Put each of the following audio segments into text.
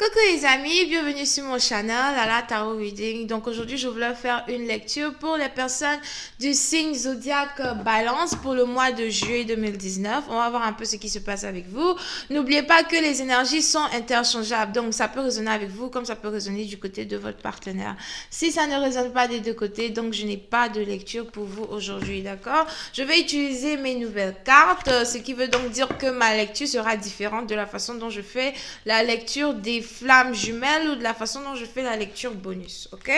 Coucou les amis, bienvenue sur mon channel Lala Tarot Reading. Donc aujourd'hui je voulais faire une lecture pour les personnes du signe zodiaque Balance pour le mois de juillet 2019. On va voir un peu ce qui se passe avec vous. N'oubliez pas que les énergies sont interchangeables, donc ça peut résonner avec vous comme ça peut résonner du côté de votre partenaire. Si ça ne résonne pas des deux côtés, donc je n'ai pas de lecture pour vous aujourd'hui, d'accord? Je vais utiliser mes nouvelles cartes, ce qui veut donc dire que ma lecture sera différente de la façon dont je fais la lecture des flammes jumelles ou de la façon dont je fais la lecture bonus, ok?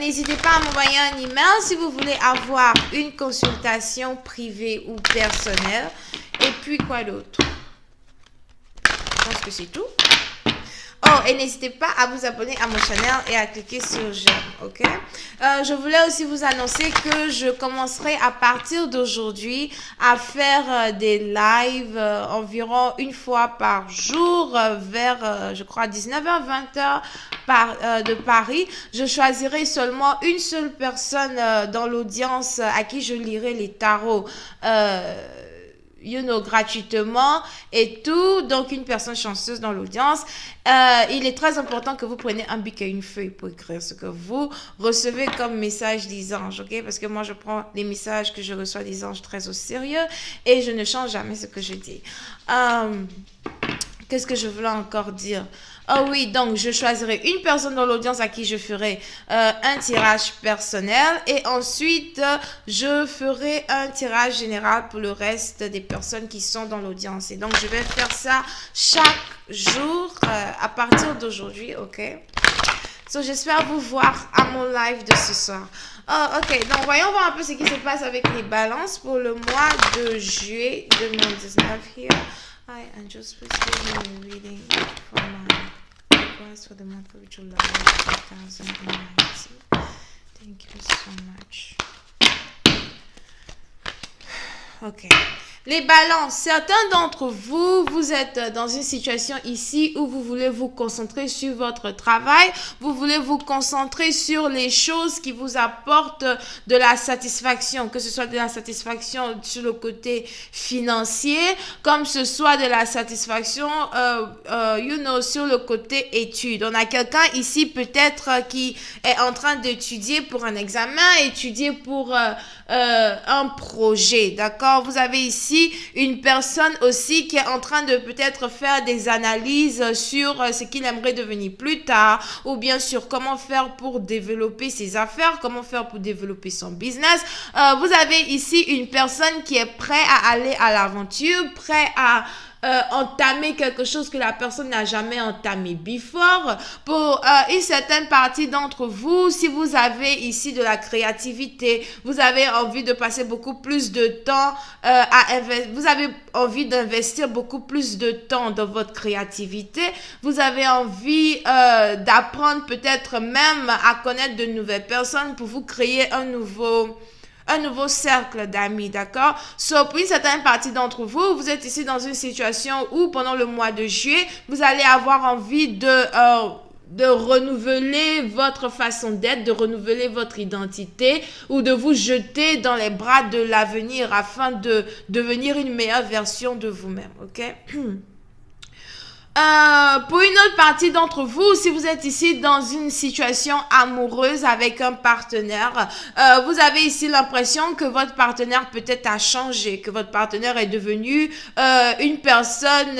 N'hésitez pas à m'envoyer un email si vous voulez avoir une consultation privée ou personnelle. Et puis quoi d'autre? Je pense que c'est tout. Oh, et n'hésitez pas à vous abonner à mon channel et à cliquer sur j'aime, ok? Je voulais aussi vous annoncer que je commencerai à partir d'aujourd'hui à faire des lives environ une fois par jour vers, je crois, 19h, 20h de Paris. Je choisirai seulement une seule personne dans l'audience à qui je lirai les tarots. Gratuitement et tout. Donc, une personne chanceuse dans l'audience. Il est très important que vous preniez un bic et une feuille pour écrire ce que vous recevez comme message des anges, ok? Parce que moi, je prends les messages que je reçois des anges très au sérieux et je ne change jamais ce que je dis. Qu'est-ce que je voulais encore dire? Oh oui, donc je choisirai une personne dans l'audience à qui je ferai un tirage personnel et ensuite je ferai un tirage général pour le reste des personnes qui sont dans l'audience. Et donc je vais faire ça chaque jour à partir d'aujourd'hui, ok? So j'espère vous voir à mon live de ce soir. Oh, ok, donc voyons voir un peu ce qui se passe avec les balances pour le mois de juillet 2019 here. Hi, and just please give me a reading for my request for the month of July 2019. Thank you so much. Okay. Les balances, certains d'entre vous, vous êtes dans une situation ici où vous voulez vous concentrer sur votre travail, vous voulez vous concentrer sur les choses qui vous apportent de la satisfaction, que ce soit de la satisfaction sur le côté financier, comme ce soit de la satisfaction, sur le côté études. On a quelqu'un ici peut-être qui est en train d'étudier pour un examen, étudier pour un projet, d'accord? Vous avez ici une personne aussi qui est en train de peut-être faire des analyses sur ce qu'il aimerait devenir plus tard ou bien sur comment faire pour développer ses affaires, comment faire pour développer son business. Vous avez ici une personne qui est prête à aller à l'aventure, prêt à entamer quelque chose que la personne n'a jamais entamé before. Pour une certaine partie d'entre vous, si vous avez ici de la créativité, vous avez envie de passer beaucoup plus de temps vous avez envie d'investir beaucoup plus de temps dans votre créativité, vous avez envie d'apprendre peut-être même à connaître de nouvelles personnes pour vous créer un nouveau cercle d'amis, d'accord? So, pour une certaine partie d'entre vous, vous êtes ici dans une situation où, pendant le mois de juillet, vous allez avoir envie de renouveler votre façon d'être, de renouveler votre identité ou de vous jeter dans les bras de l'avenir afin de devenir une meilleure version de vous-même, ok? Pour une autre partie d'entre vous, si vous êtes ici dans une situation amoureuse avec un partenaire, vous avez ici l'impression que votre partenaire peut-être a changé, que votre partenaire est devenu une personne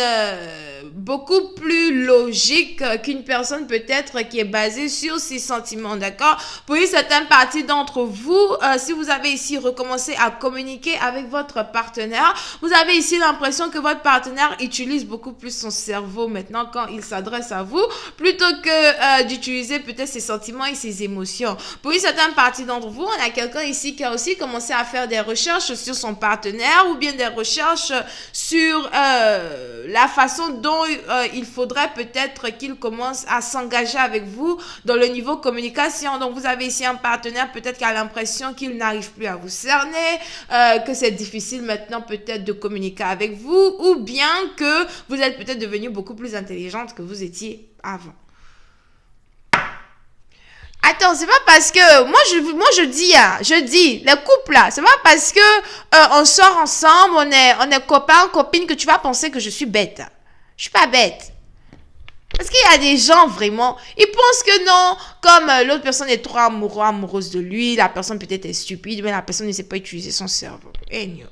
beaucoup plus logique qu'une personne peut-être qui est basée sur ses sentiments, d'accord? Pour une certaine partie d'entre vous, si vous avez ici recommencé à communiquer avec votre partenaire, vous avez ici l'impression que votre partenaire utilise beaucoup plus son cerveau maintenant quand il s'adresse à vous, plutôt que d'utiliser peut-être ses sentiments et ses émotions. Pour une certaine partie d'entre vous, on a quelqu'un ici qui a aussi commencé à faire des recherches sur son partenaire ou bien des recherches sur la façon dont il faudrait peut-être qu'il commence à s'engager avec vous dans le niveau communication. Donc, vous avez ici un partenaire peut-être qui a l'impression qu'il n'arrive plus à vous cerner, que c'est difficile maintenant peut-être de communiquer avec vous, ou bien que vous êtes peut-être devenu beaucoup plus intelligente que vous étiez avant. Attends, c'est pas parce que je dis les couples là, c'est pas parce que on sort ensemble, on est copains, copines que tu vas penser que je suis bête. Je suis pas bête. Parce que qu'il y a des gens vraiment, ils pensent que non, comme l'autre personne est trop amoureuse de lui, la personne peut-être est stupide, mais la personne ne sait pas utiliser son cerveau. Anyway.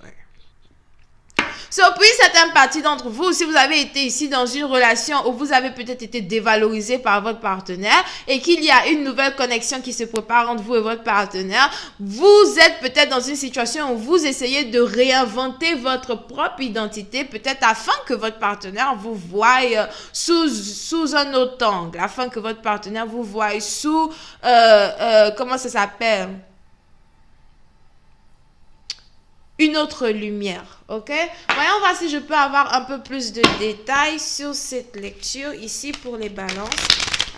So, puis certaines parties d'entre vous, si vous avez été ici dans une relation où vous avez peut-être été dévalorisé par votre partenaire et qu'il y a une nouvelle connexion qui se prépare entre vous et votre partenaire, vous êtes peut-être dans une situation où vous essayez de réinventer votre propre identité, peut-être afin que votre partenaire vous voie sous un autre angle, afin que votre partenaire vous voie sous, comment ça s'appelle? Une autre lumière, ok? Voyons voir si je peux avoir un peu plus de détails sur cette lecture ici pour les balances.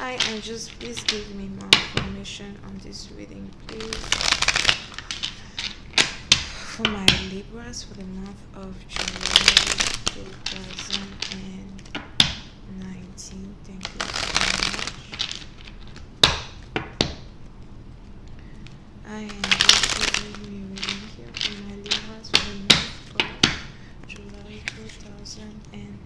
And just please give me more information on this reading, please. For my Libras for the month of July 2019. Thank you so much. I am just giving me reading here for my Libras for the month of July 2019.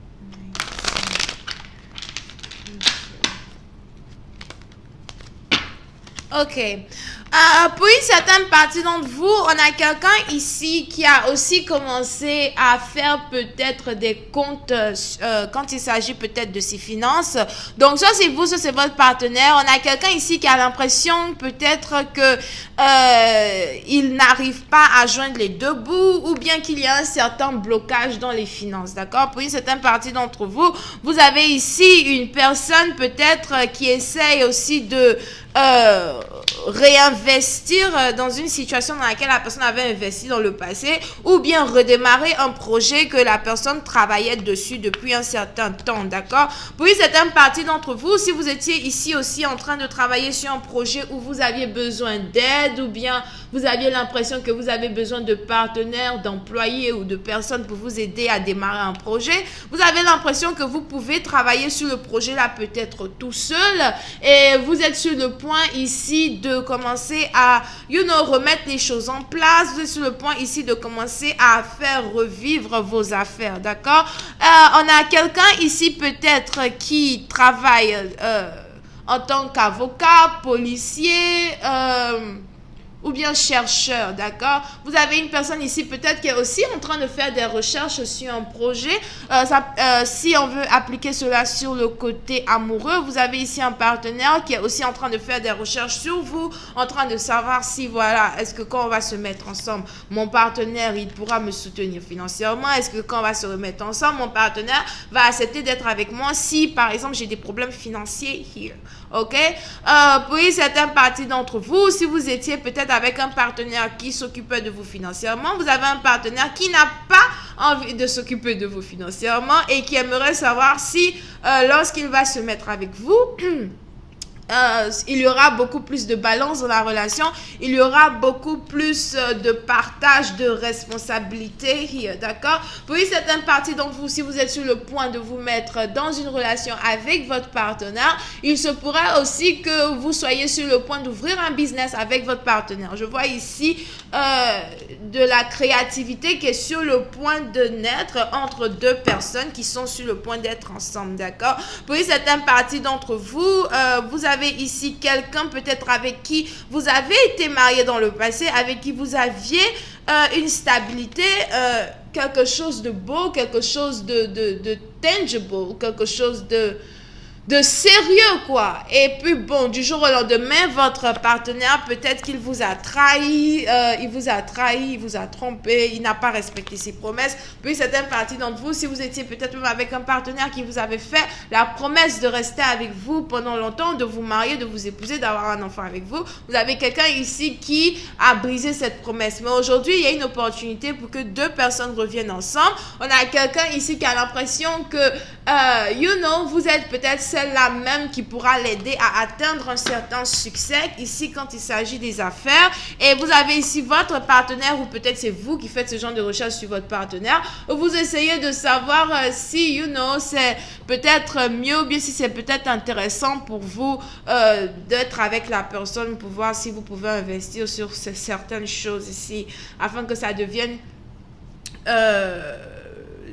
Ok. Pour une certaine partie d'entre vous, on a quelqu'un ici qui a aussi commencé à faire peut-être des comptes quand il s'agit peut-être de ses finances. Donc, soit c'est vous, soit c'est votre partenaire. On a quelqu'un ici qui a l'impression peut-être que il n'arrive pas à joindre les deux bouts ou bien qu'il y a un certain blocage dans les finances. D'accord? Pour une certaine partie d'entre vous, vous avez ici une personne peut-être qui essaye aussi de réinvestir dans une situation dans laquelle la personne avait investi dans le passé ou bien redémarrer un projet que la personne travaillait dessus depuis un certain temps, d'accord? Pour une certaine partie d'entre vous, si vous étiez ici aussi en train de travailler sur un projet où vous aviez besoin d'aide ou bien vous aviez l'impression que vous avez besoin de partenaires, d'employés ou de personnes pour vous aider à démarrer un projet, vous avez l'impression que vous pouvez travailler sur le projet là peut-être tout seul et vous êtes sur le point ici de commencer à, remettre les choses en place. Vous êtes sur le point ici de commencer à faire revivre vos affaires, d'accord? On a quelqu'un ici peut-être qui travaille en tant qu'avocat, policier, ou bien chercheur, d'accord? Vous avez une personne ici peut-être qui est aussi en train de faire des recherches sur un projet. Si on veut appliquer cela sur le côté amoureux, vous avez ici un partenaire qui est aussi en train de faire des recherches sur vous, en train de savoir si, voilà, est-ce que quand on va se mettre ensemble, mon partenaire, il pourra me soutenir financièrement? Est-ce que quand on va se remettre ensemble, mon partenaire va accepter d'être avec moi si, par exemple, j'ai des problèmes financiers here? Ok? Pour une certaine partie d'entre vous, si vous étiez peut-être avec un partenaire qui s'occupait de vous financièrement, vous avez un partenaire qui n'a pas envie de s'occuper de vous financièrement et qui aimerait savoir si, lorsqu'il va se mettre avec vous, il y aura beaucoup plus de balance dans la relation, il y aura beaucoup plus de partage de responsabilités, d'accord? Pour une certaine partie d'entre vous, si vous êtes sur le point de vous mettre dans une relation avec votre partenaire, il se pourrait aussi que vous soyez sur le point d'ouvrir un business avec votre partenaire. Je vois ici de la créativité qui est sur le point de naître entre deux personnes qui sont sur le point d'être ensemble, d'accord? Pour une certaine partie d'entre vous, vous avez ici quelqu'un peut-être avec qui vous avez été marié dans le passé, avec qui vous aviez une stabilité, quelque chose de beau, quelque chose de tangible, quelque chose de sérieux, quoi. Et puis, bon, du jour au lendemain, votre partenaire, peut-être qu'il vous a trahi, il vous a trompé, il n'a pas respecté ses promesses. Puis, certaines parties d'entre vous, si vous étiez peut-être même avec un partenaire qui vous avait fait la promesse de rester avec vous pendant longtemps, de vous marier, de vous épouser, d'avoir un enfant avec vous, vous avez quelqu'un ici qui a brisé cette promesse. Mais aujourd'hui, il y a une opportunité pour que deux personnes reviennent ensemble. On a quelqu'un ici qui a l'impression que, vous êtes peut-être celle-là même qui pourra l'aider à atteindre un certain succès ici quand il s'agit des affaires. Et vous avez ici votre partenaire ou peut-être c'est vous qui faites ce genre de recherche sur votre partenaire. Vous essayez de savoir si, c'est peut-être mieux ou bien si c'est peut-être intéressant pour vous d'être avec la personne pour voir si vous pouvez investir sur certaines choses ici afin que ça devienne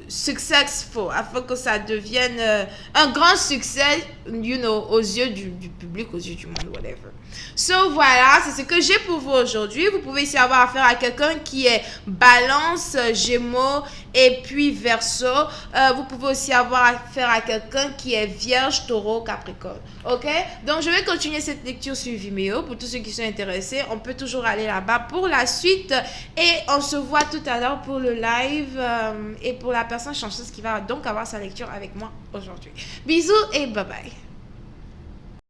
successful, afin que ça devienne un grand succès, aux yeux du public, aux yeux du monde, whatever. So voilà, c'est ce que j'ai pour vous aujourd'hui. Vous pouvez ici avoir affaire à quelqu'un qui est Balance, Gémeaux et puis Verseau. Vous pouvez aussi avoir affaire à quelqu'un qui est Vierge, Taureau, Capricorne. Ok? Donc je vais continuer cette lecture sur Vimeo. Pour tous ceux qui sont intéressés, on peut toujours aller là-bas pour la suite. Et on se voit tout à l'heure pour le live et pour la personne chanceuse qui va donc avoir sa lecture avec moi aujourd'hui. Bisous et bye bye.